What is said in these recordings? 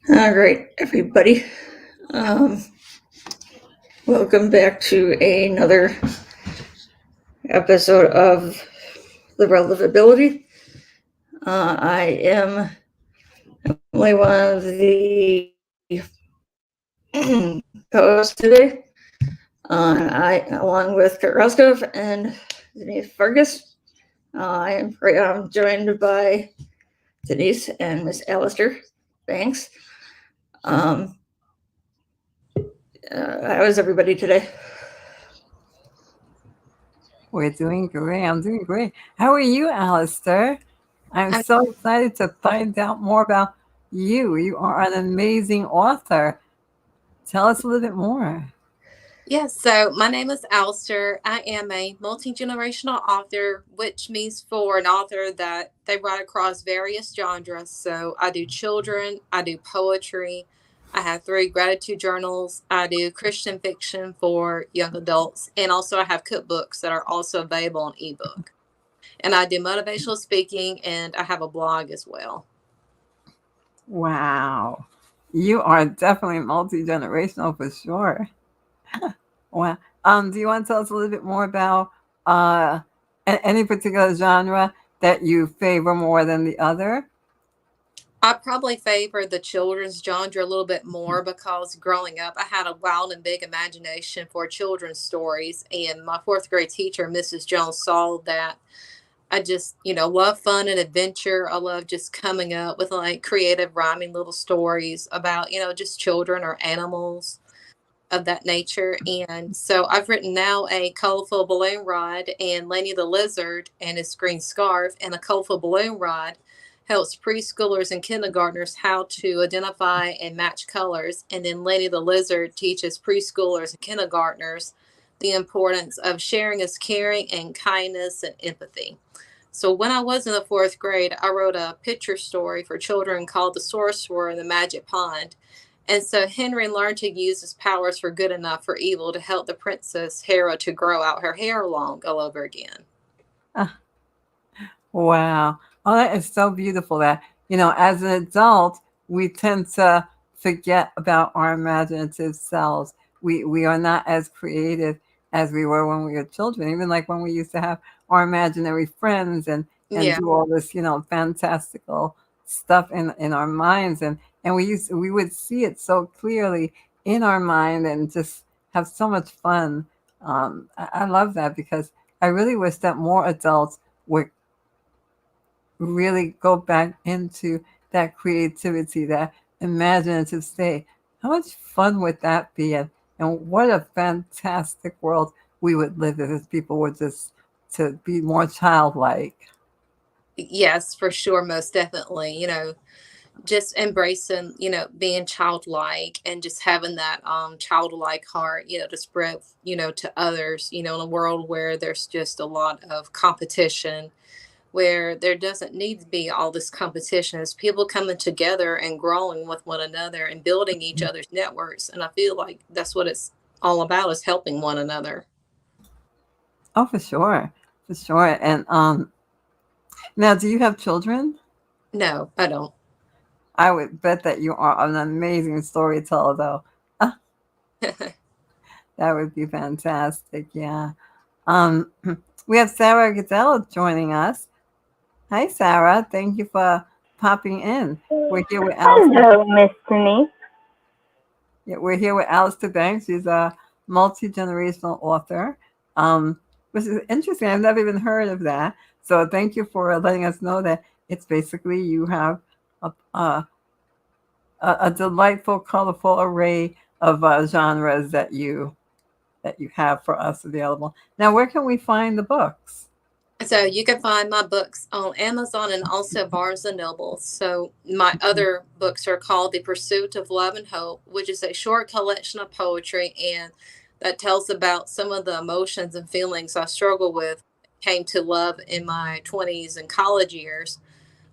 All right, everybody. Um, Welcome back to another episode of The Relative Ability. I am only one of the co-hosts today. Along with Kurt Ruskov and Denise Fergus, I'm joined by Denise and Miss Allistar Banks. Um, how is everybody today? We're doing great. I'm doing great. How are you, Allister? I'm I'm, so excited to find out more about you. You are an amazing author. Tell us a little bit more. yes, so my name is Allistar. I am a multi-generational author, which means for an author that they write across various genres. So I do children, I do poetry, I have three gratitude journals, I do Christian fiction for young adults, and also I have cookbooks that are also available on ebook. And I do motivational speaking, and I have a blog as well. Wow. You are definitely multi generational for sure. Wow. Do you want to tell us a little bit more about uh, any particular genre that you favor more than the other? I probably favor the children's genre a little bit more because growing up, I had a wild and big imagination for children's stories. And my fourth grade teacher, Mrs. Jones, saw that I just, love fun and adventure. I love just coming up with like creative rhyming little stories about, just children or animals of that nature. And so I've written now a colorful balloon ride and Lenny the lizard and his green scarf, and a colorful balloon ride helps preschoolers and kindergartners how to identify and match colors. And then Lenny the lizard teaches preschoolers and kindergartners the importance of sharing is caring and kindness and empathy. So when I was in the fourth grade, I wrote a picture story for children called The Sorcerer and the Magic Pond. And so Henry learned to use his powers for good and not for evil to help the princess Hera to grow out her hair long all over again. Ah, wow. Oh, that is so beautiful that, as an adult, we tend to forget about our imaginative selves. We are not as creative as we were when we were children, even like when we used to have our imaginary friends and Yeah. do all this, fantastical stuff in our minds. And we would see it so clearly in our mind and just have so much fun. I love that because I really wish that more adults would really go back into that creativity, that imaginative state. How much fun would that be? And what a fantastic world we would live in if people were just to be more childlike. Yes, for sure, most definitely. Just embracing, being childlike and just having that childlike heart, to spread, to others, in a world where there's just a lot of competition, where there doesn't need to be all this competition. It's people coming together and growing with one another and building each other's networks. And I feel like that's what it's all about, is helping one another. Oh, for sure, for sure. And now, do you have children? No, I don't. I would bet that you are an amazing storyteller, though. Ah, that would be fantastic. Yeah. Um, we have Sarah Goodell joining us. Hi, Sarah. Thank you for popping in. We're here with Alistair. Hello, Miss Denise. Yeah, we're here with Alistair Banks. She's a multi-generational author, which is interesting. I've never even heard of that. So thank you for letting us know that it's basically you have a, a, a delightful, colorful array of genres that you have for us available. Now, where can we find the books? So you can find my books on Amazon and also Barnes and Noble. So my other books are called The Pursuit of Love and Hope, which is a short collection of poetry, and that tells about some of the emotions and feelings I struggled with came to love in my 20s and college years,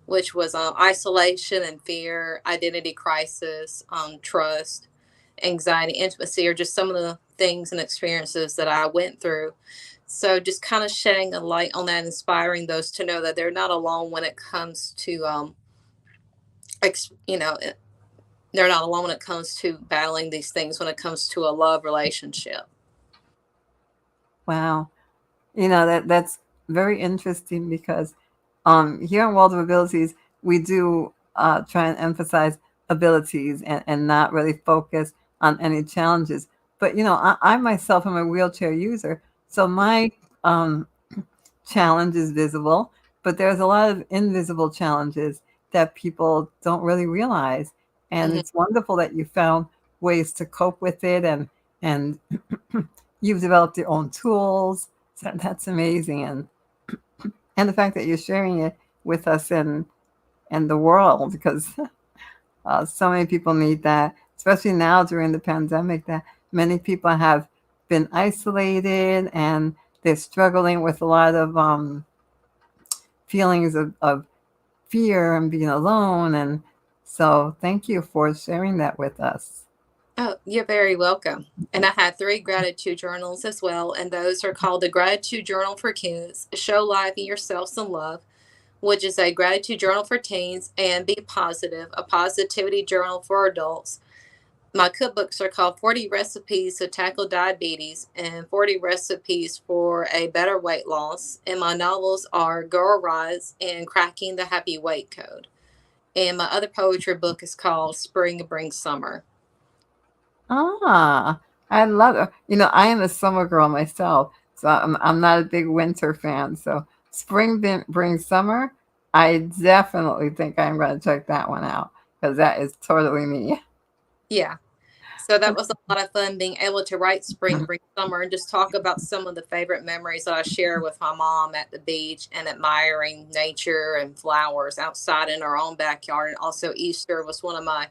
which was isolation and fear, identity crisis, trust, anxiety, intimacy, or just some of the things and experiences that I went through. So just kind of shedding a light on that, inspiring those to know that they're not alone when it comes to, ex- you know, they're not alone when it comes to battling these things when it comes to a love relationship. Wow. That's very interesting because here in World of Abilities, we do try and emphasize abilities and not really focus on any challenges. But I myself am a wheelchair user, so my um, challenge is visible, but there's a lot of invisible challenges that people don't really realize. And Mhm. it's wonderful that you found ways to cope with it, and you've developed your own tools. So that's amazing. And the fact that you're sharing it with us and the world, because so many people need that, especially now during the pandemic, that many people have been isolated and they're struggling with a lot of feelings of fear and being alone. And so thank you for sharing that with us. Oh, you're very welcome. And I had 3 gratitude journals as well, and those are called the Gratitude Journal for Kids, Show Life and Yourself Some Love, which is a gratitude journal for teens, and Be Positive, a positivity journal for adults. My cookbooks are called 40 Recipes to Tackle Diabetes and 40 Recipes for a Better Weight Loss. And my novels are Girl Rise and Cracking the Happy Weight Code. And my other poetry book is called Spring Brings Summer. Ah, I love it. I am a summer girl myself, so I'm not a big winter fan. So spring brings summer. I definitely think I'm going to check that one out because that is totally me. Yeah. So that was a lot of fun being able to write Spring Bring Summer and just talk about some of the favorite memories that I share with my mom at the beach and admiring nature and flowers outside in our own backyard. And also Easter was one of my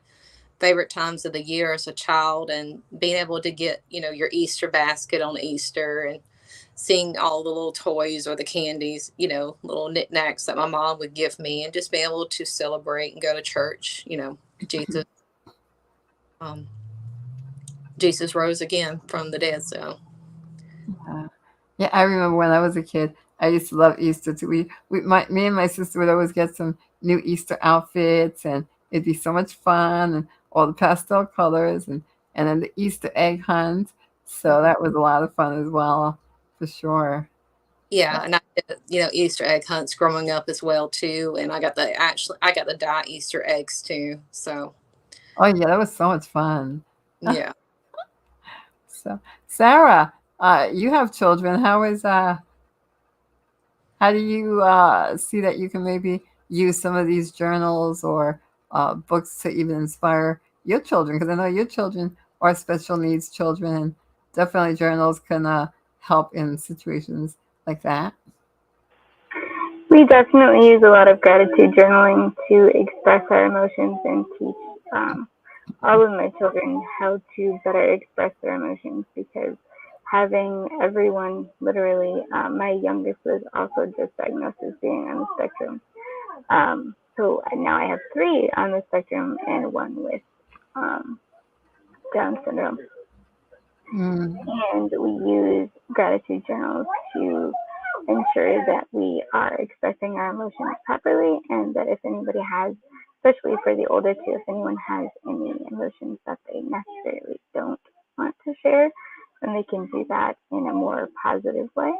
favorite times of the year as a child, and being able to get, your Easter basket on Easter and seeing all the little toys or the candies, little knickknacks that my mom would give me, and just being able to celebrate and go to church, Jesus. Um, Jesus rose again from the dead. So, Uh, yeah, I remember when I was a kid, I used to love Easter too. Me and my sister would always get some new Easter outfits, and it'd be so much fun, and all the pastel colors, and then the Easter egg hunt. So that was a lot of fun as well, for sure. yeah, and I did, Easter egg hunts growing up as well too. And I got to dye Easter eggs too. So, Oh yeah, that was so much fun. yeah. So Sarah, you have children. How do you see that you can maybe use some of these journals or books to even inspire your children? Because I know your children are special needs children, and definitely journals can help in situations like that. We definitely use a lot of gratitude journaling to express our emotions and teach um, all of my children how to better express their emotions because having everyone literally, my youngest was also just diagnosed as being on the spectrum. So now I have three on the spectrum and one with um, Down syndrome. Mm. And we use gratitude journals to ensure that we are expressing our emotions properly and that if anybody has, especially for the older two, if anyone has any emotions that they necessarily don't want to share, then they can do that in a more positive way.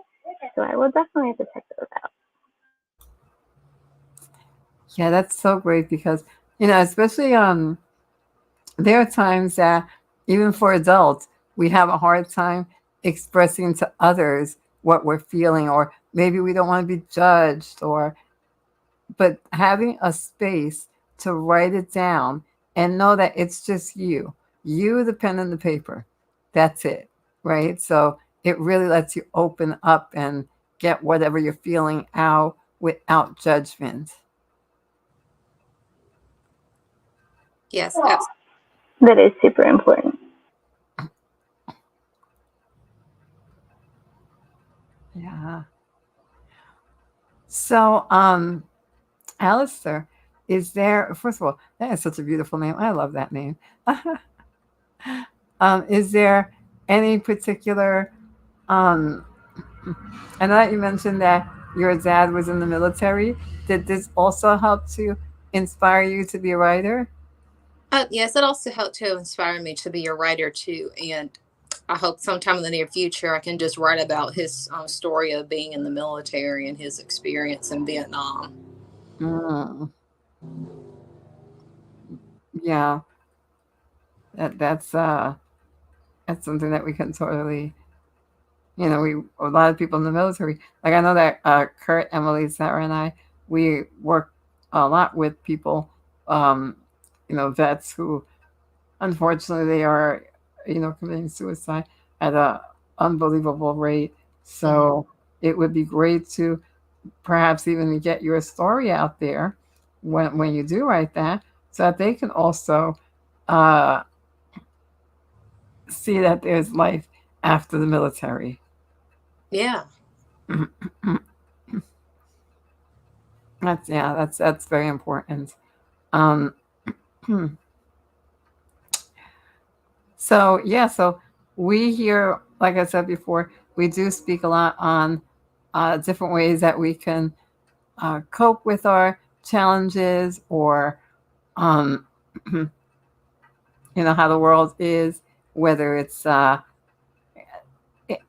So I will definitely have to check those out. Yeah, that's so great because especially there are times that even for adults, we have a hard time expressing to others what we're feeling, or maybe we don't want to be judged, or but having a space to write it down and know that it's just you, the pen and the paper. That's it, right? So it really lets you open up and get whatever you're feeling out without judgment. Yes, absolutely. That is super important. Yeah. So, Allister, is there, first of all, that is such a beautiful name. I love that name. Is there any particular, um, I know that you mentioned that your dad was in the military. Did this also help to inspire you to be a writer? Yes, it also helped to inspire me to be a writer too. And I hope sometime in the near future I can just write about his story of being in the military and his experience in Vietnam. Mm, yeah, that's something that we can totally, we a lot of people in the military. Like I know that Kurt, Emily, Sarah, and I, we work a lot with people, um, vets who unfortunately they are, committing suicide at a unbelievable rate. Mhm. So it would be great to perhaps even get your story out there when you do write that, so that they can also uh, see that there's life after the military. Yeah. That's very important. Um, so we here, like I said before, we do speak a lot on different ways that we can cope with our challenges, or um, how the world is, whether it's the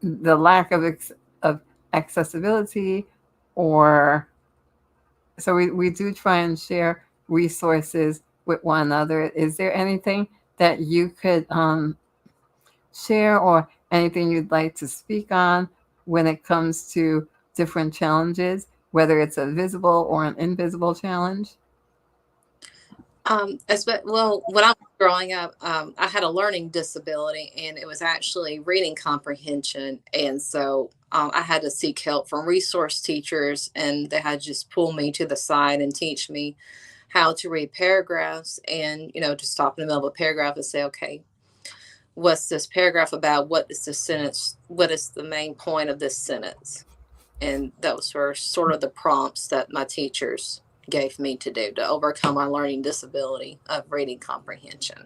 lack of accessibility, or so we do try and share resources with one another. Is there anything that you could share, or anything you'd like to speak on when it comes to different challenges, whether it's a visible or an invisible challenge? Well, when I was growing up, I had a learning disability, and it was actually reading comprehension. And so I had to seek help from resource teachers, and they had to just pull me to the side and teach me how to read paragraphs, and to stop in the middle of a paragraph and say, okay, what's this paragraph about? What is the sentence? What is the main point of this sentence? And those were sort of the prompts that my teachers gave me to do to overcome my learning disability of reading comprehension.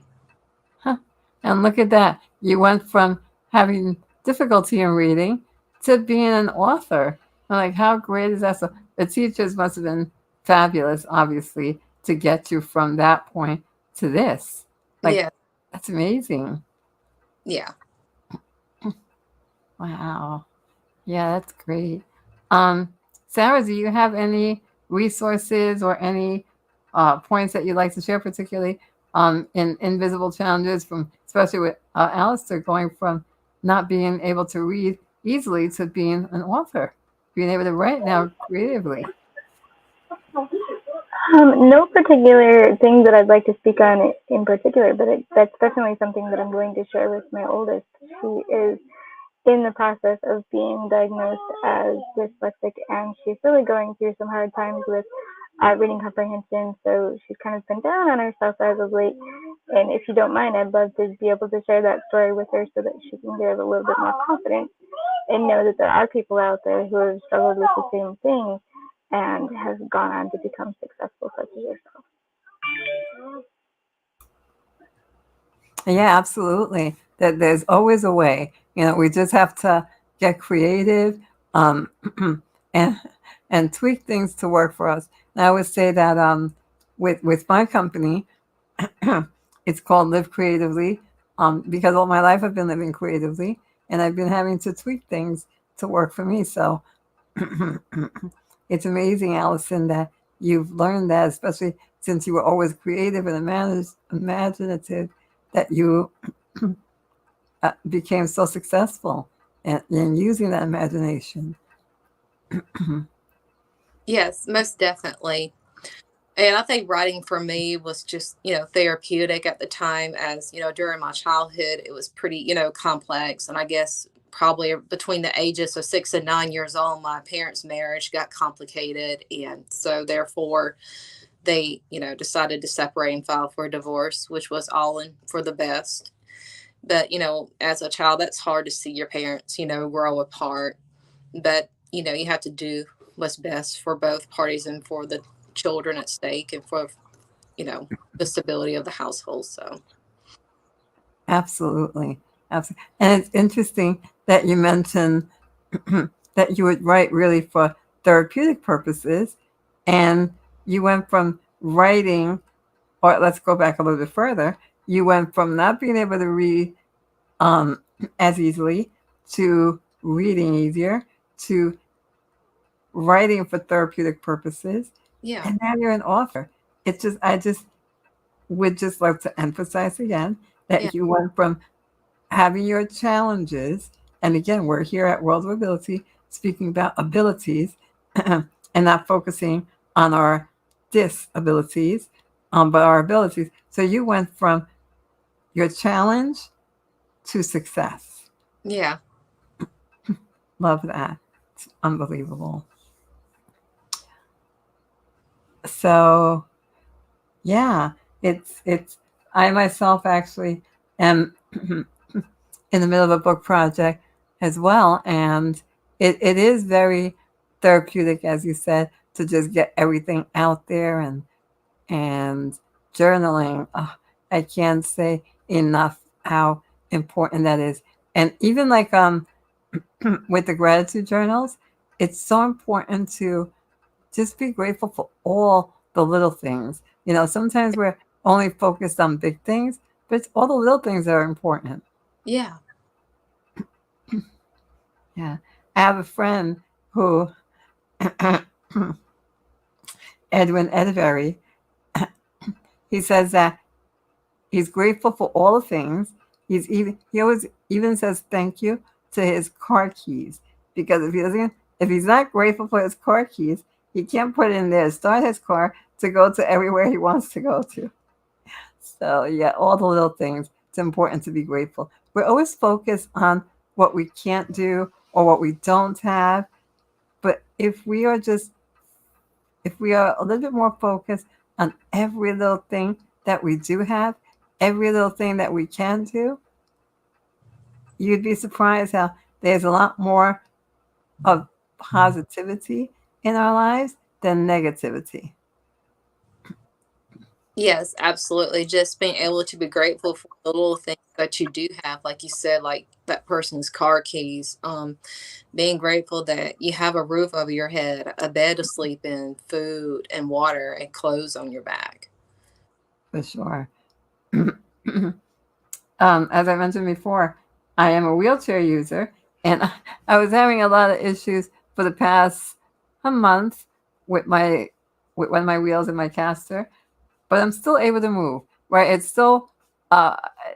Huh. And look at that. You went from having difficulty in reading to being an author. I'm like, how great is that? So the teachers must have been fabulous, obviously, to get you from that point to this. Like, Yeah. that's amazing. Yeah. Wow. Yeah, that's great. Sarah, do you have any resources or any points that you'd like to share, particularly in invisible challenges, from especially with Allistar going from not being able to read easily to being an author, being able to write now creatively? No particular thing that I'd like to speak on in particular, but that's definitely something that I'm going to share with my oldest. She is in the process of being diagnosed as dyslexic, and she's really going through some hard times with reading comprehension. So she's kind of been down on herself as of late. And if you don't mind, I'd love to be able to share that story with her so that she can get a little bit more confidence and know that there are people out there who have struggled with the same thing and have gone on to become successful, such as yourself. Yeah, absolutely. That there's always a way. We just have to get creative, um, and tweak things to work for us. And I would say that with my company, it's called Live Creatively, because all my life I've been living creatively, and I've been having to tweak things to work for me. So it's amazing, Allison, that you've learned that, especially since you were always creative and imaginative, that you became so successful in using that imagination. Yes, most definitely. And I think writing for me was just, therapeutic at the time, as, during my childhood, it was pretty, complex. And I guess probably between the ages of 6 and 9 years old, my parents' marriage got complicated. And so therefore they, decided to separate and file for a divorce, which was all in for the best. But, as a child, that's hard to see your parents, grow apart. But, you have to do what's best for both parties and for the children at stake, and for, the stability of the household. So, Absolutely. Absolutely. And it's interesting that you mentioned that you would write really for therapeutic purposes, and you went from writing or let's go back a little bit further. You went from not being able to read as easily to reading easier to writing for therapeutic purposes, Yeah. and now you're an author. It's just, I just would just like to emphasize again Yeah. that you went from having your challenges, and again, we're here at World of Ability speaking about abilities and not focusing on our disabilities, but our abilities. So you went from your challenge to success. Yeah. Love that. It's unbelievable. So yeah, it's I myself actually am in the middle of a book project as well, and it is very therapeutic, as you said, to just get everything out there, and journaling. I can't say enough how important that is. And even like with the gratitude journals, it's so important to just be grateful for all the little things. Sometimes we're only focused on big things, but it's all the little things that are important. Yeah. Yeah. I have a friend who, Edwin Edberry, he says that he's grateful for all the things. He always even says thank you to his car keys, because if he's not grateful for his car keys, he can't put it in there, start his car to go to everywhere he wants to go to. So yeah, all the little things. It's important to be grateful. We're always focused on what we can't do or what we don't have. But if we are a little bit more focused on every little thing that we do have, every little thing that we can do, you'd be surprised how there's a lot more of positivity in our lives than negativity. Yes, absolutely. Just being able to be grateful for the little things that you do have, like you said, like that person's car keys. Being grateful that you have a roof over your head, a bed to sleep in, food and water, and clothes on your back. For sure. As I mentioned before, I am a wheelchair user, and I was having a lot of issues for the past a month with one of my wheels in my caster, but I'm still able to move. Right? Uh,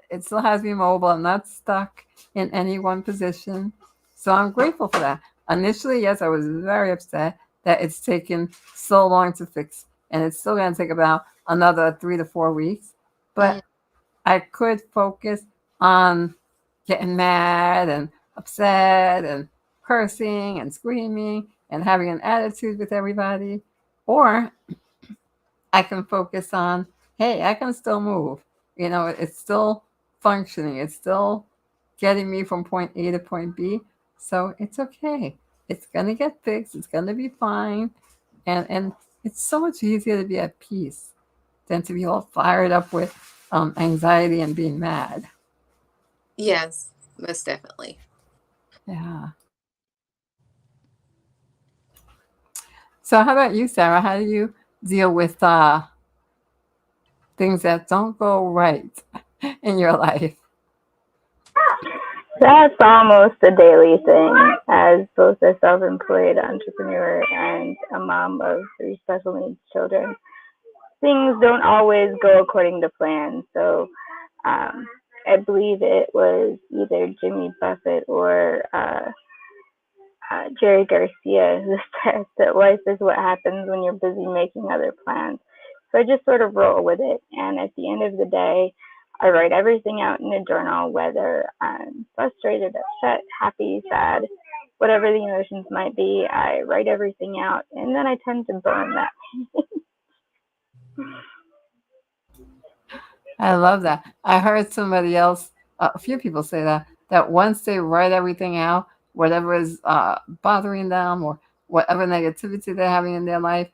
it still has me mobile. I'm not stuck in any one position, so I'm grateful for that. Initially, yes, I was very upset that it's taken so long to fix, and it's still going to take about another 3 to 4 weeks, Mm. but I could focus on getting mad and upset and cursing and screaming and having an attitude with everybody. Or I can focus on, hey, I can still move. It's still functioning. It's still getting me from point A to point B. So it's okay. It's going to get fixed. It's going to be fine. And it's so much easier to be at peace than to be all fired up with anxiety and being mad. Yes, most definitely. Yeah. So how about you, Sarah? How do you deal with things that don't go right in your life? That's almost a daily thing as both a self-employed entrepreneur and a mom of 3 special needs children. Things don't always go according to plan. So I believe it was either Jimmy Buffett or Jerry Garcia who said that life is what happens when you're busy making other plans. So I just sort of roll with it. And at the end of the day, I write everything out in a journal, whether I'm frustrated, upset, happy, sad, whatever the emotions might be. I write everything out, and then I tend to burn that. I love that. I heard somebody else, a few people say that once they write everything out, whatever is bothering them or whatever negativity they're having in their life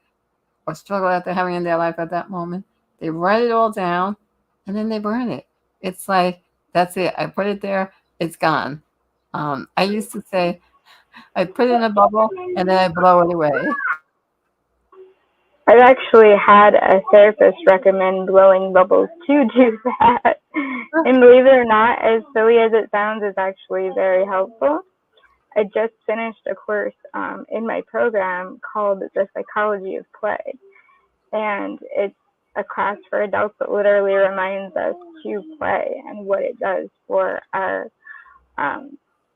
or struggle that they're having in their life at that moment, they write it all down and then they burn it. It's like, that's it. I put it there, it's gone. I used to say, I put it in a bubble and then I blow it away. I've actually had a therapist recommend blowing bubbles to do that. And believe it or not, as silly as it sounds, it's actually very helpful. I just finished a course in my program called The Psychology of Play. And it's a class for adults that literally reminds us to play and what it does for our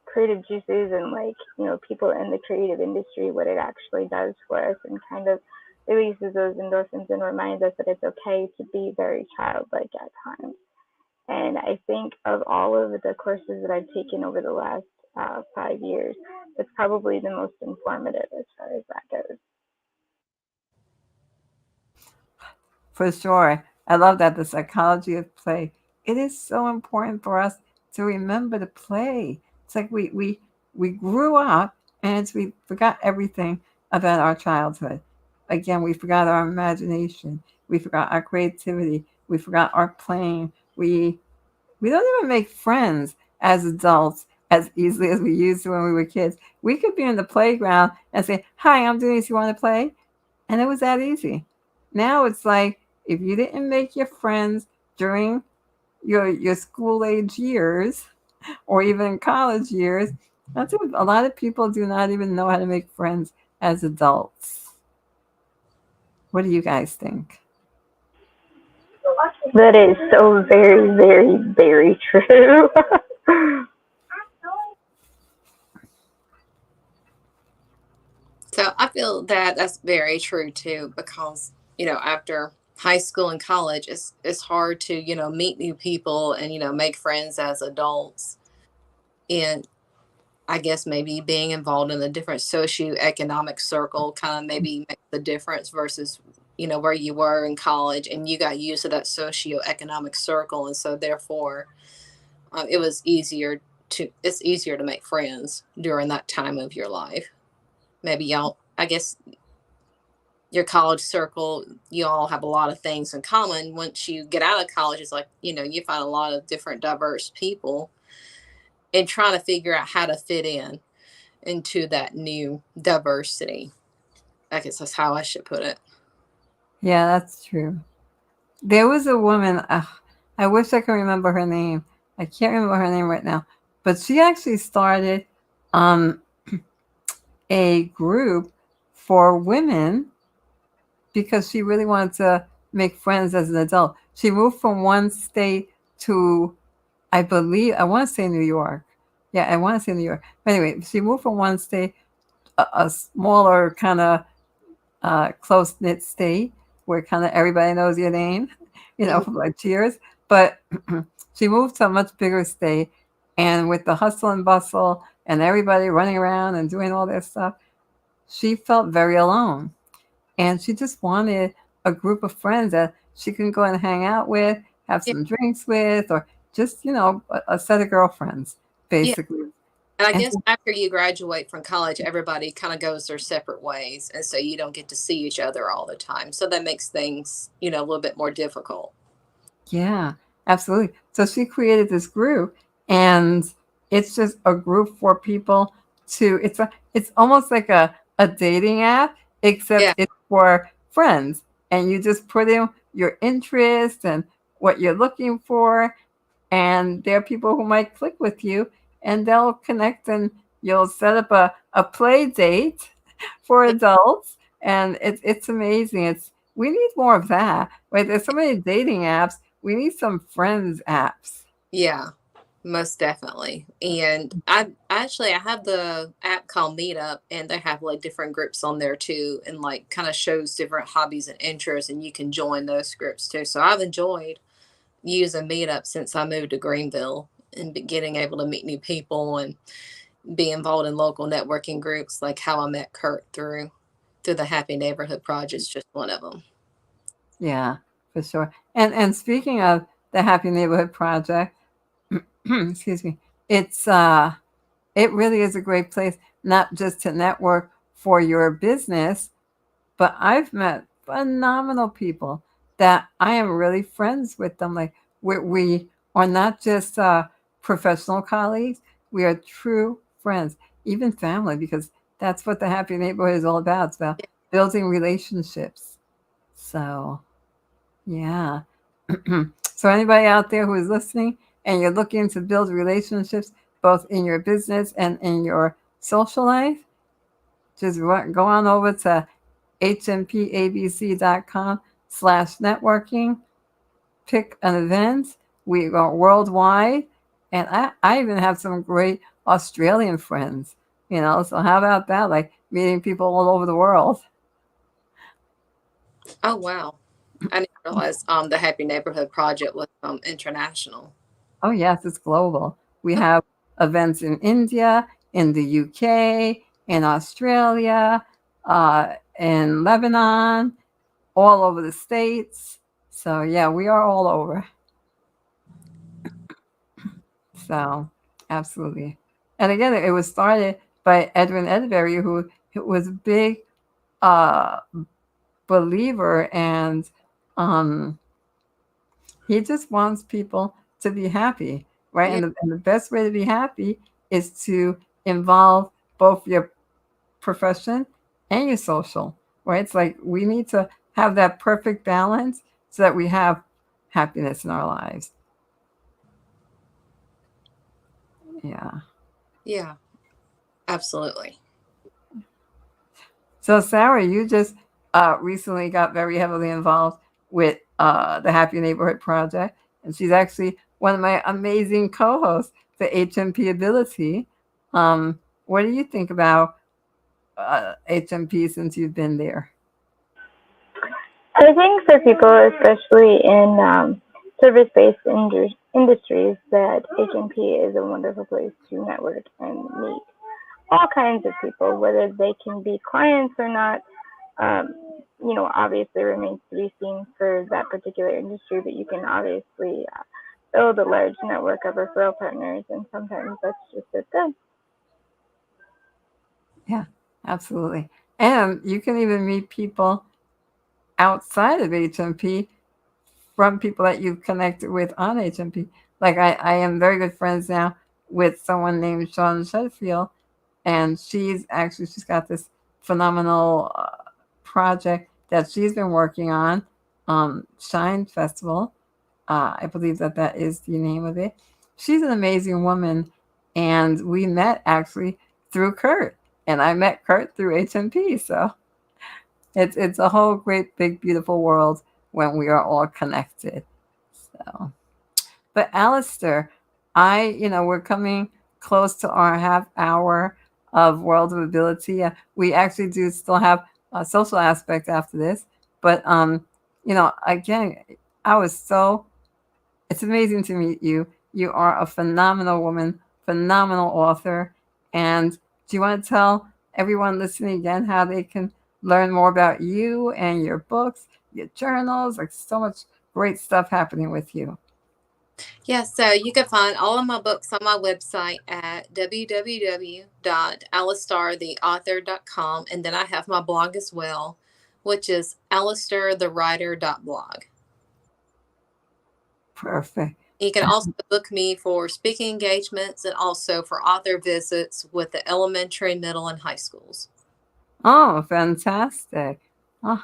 creative juices and, like, you know, people in the creative industry, what it actually does for us, and kind of releases those endorphins and reminds us that it's okay to be very childlike at times. And I think of all of the courses that I've taken over the last 5 years, it's probably the most informative as far as that goes. For sure. I love that, the psychology of play. It is so important for us to remember to play. It's like we grew up and we forgot everything about our childhood. Again, we forgot our imagination. We forgot our creativity. We forgot our playing. We don't even make friends as adults as easily as we used to when we were kids. We could be in the playground and say, "Hi, I'm Denise. You want to play?" And it was that easy. Now it's like, if you didn't make your friends during your school age years or even college years, that's what a lot of people do not even know how to make friends as adults. What do you guys think? That is so very, very, very true. So I feel that that's very true too, because, after high school and college, it's hard to, meet new people and, make friends as adults. And I guess maybe being involved in a different socioeconomic circle kind of maybe makes the difference versus, where you were in college and you got used to that socioeconomic circle. And so therefore, it's easier to make friends during that time of your life. Maybe I guess your college circle, you all have a lot of things in common. Once you get out of college, it's like, you find a lot of different diverse people and trying to figure out how to fit in into that new diversity. I guess that's how I should put it. Yeah, that's true. There was a woman, I wish I could remember her name. I can't remember her name right now, but she actually started a group for women because she really wanted to make friends as an adult. She moved from one state to, I believe, I want to say New York. Yeah, I want to say New York. But anyway, she moved from one state, a smaller kind of close knit state where kind of everybody knows your name, like Cheers. But she moved to a much bigger state, and with the hustle and bustle and everybody running around and doing all this stuff, she felt very alone. And she just wanted a group of friends that she can go and hang out with, have Yeah. some drinks with, or just, a set of girlfriends, Yeah. basically. And I And guess so, after you graduate from college, everybody kind of goes their separate ways. And so you don't get to see each other all the time. So that makes things, a little bit more difficult. yeah, absolutely. So she created this group, and it's just a group for people to, it's almost like a dating app, except Yeah. it's for friends. And you just put in your interests and what you're looking for, and there are people who might click with you, and they'll connect, and you'll set up a play date for adults, and it's amazing. We need more of that, right? There's so many dating apps. We need some friends apps. Yeah, most definitely. And I have the app called Meetup, and they have like different groups on there too, and like kind of shows different hobbies and interests, and you can join those groups too. So I've enjoyed using Meetup since I moved to Greenville and getting able to meet new people and be involved in local networking groups, like how I met Kurt through the Happy Neighborhood Project is just one of them. Yeah, for sure. And speaking of the Happy Neighborhood Project, excuse me, it really is a great place, not just to network for your business, but I've met phenomenal people that I am really friends with them. Like, we are not just professional colleagues, we are true friends, even family, because that's what the Happy Neighborhood is all about. It's about building relationships. So, yeah. So anybody out there who is listening and you're looking to build relationships both in your business and in your social life, just go on over to hmpabc.com/networking, pick an event. We are worldwide, and I even have some great Australian friends, so how about that? Like meeting people all over the world. Oh, wow. I didn't realize the Happy Neighborhood Project was international. Oh, yes, it's global. We have events in India, in the UK, in Australia, in Lebanon, all over the States. So, yeah, we are all over. So, absolutely. And again, it was started by Edwin Edbury, who was a big uh, believer, and he just wants people to be happy, right? Yeah. And the best way to be happy is to involve both your profession and your social, right? It's like we need to have that perfect balance so that we have happiness in our lives. Yeah. Yeah, absolutely. So, Sarah, you just recently got very heavily involved with the Happy Neighborhood Project, and she's actually one of my amazing co-hosts for HMP Ability. What do you think about HMP since you've been there? I think for people, especially in service-based industries, that HMP is a wonderful place to network and meet all kinds of people, whether they can be clients or not. Obviously remains to be seen for that particular industry, but you can obviously build a large network of referral partners, and sometimes that's just as good. Yeah, absolutely. And you can even meet people outside of HMP from people that you've connected with on HMP. Like I am very good friends now with someone named Sean Sheffield, and she's got this phenomenal project that she's been working on, Shine Festival. I believe that is the name of it. She's an amazing woman, and we met actually through Kurt, and I met Kurt through HMP. So it's a whole great big beautiful world when we are all connected. So, but Allistar, we're coming close to our half hour of World of Ability. We actually do still have a social aspect after this, but again, it's amazing to meet you. You are a phenomenal woman, phenomenal author. And do you want to tell everyone listening again how they can learn more about you and your books, your journals, like so much great stuff happening with you? Yeah, so you can find all of my books on my website at www.allistartheauthor.com. And then I have my blog as well, which is allistarthewriter.blog. Perfect. You can also book me for speaking engagements and also for author visits with the elementary, middle, and high schools. Oh, fantastic. Oh,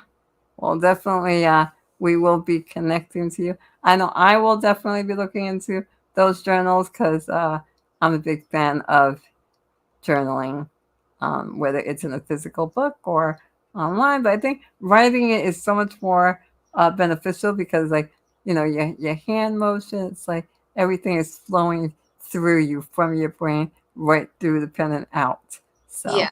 well, definitely we will be connecting to you. I know I will definitely be looking into those journals because I'm a big fan of journaling, whether it's in a physical book or online. But I think writing it is so much more beneficial because, like, your hand motion, it's like everything is flowing through you from your brain right through the pen and out. So. Yeah.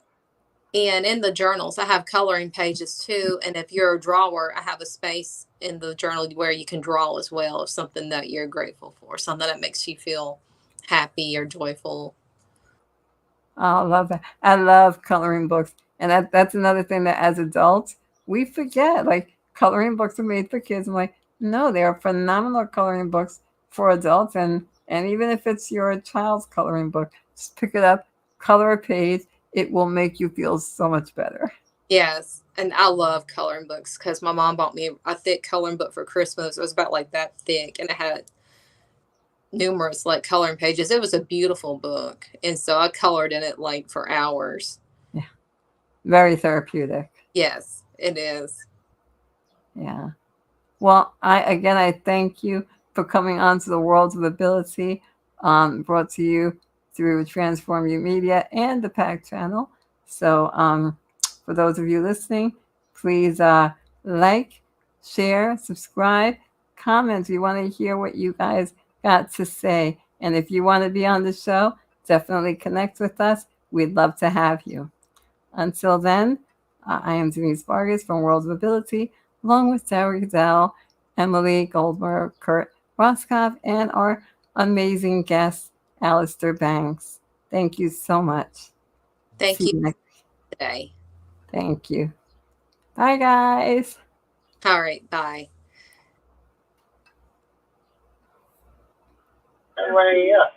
And in the journals, I have coloring pages too. And if you're a drawer, I have a space in the journal where you can draw as well of something that you're grateful for, something that makes you feel happy or joyful. Oh, I love that. I love coloring books. And that's another thing that as adults, we forget. Like coloring books are made for kids. I'm like, no, they are phenomenal coloring books for adults. And even if it's your child's coloring book, just pick it up, color a page. It will make you feel so much better. Yes. And I love coloring books because my mom bought me a thick coloring book for Christmas. It was about like that thick, and it had numerous like coloring pages. It was a beautiful book. And so I colored in it like for hours. Yeah. Very therapeutic. Yes, it is. Yeah. Well, I thank you for coming on to the Worlds of Ability, brought to you through Transform You Media and the PAC channel. So for those of you listening, please like, share, subscribe, comment. We want to hear what you guys got to say. And if you want to be on the show, definitely connect with us. We'd love to have you. Until then, I am Denise Vargas from Worlds of Ability, along with Sarah Goodell, Emily Goldberg, Kurt Roskopf, and our amazing guest, Allistar Banks. Thank you so much. Thank See you you next. today. Thank you. Bye, guys. All right. Bye. Everybody up.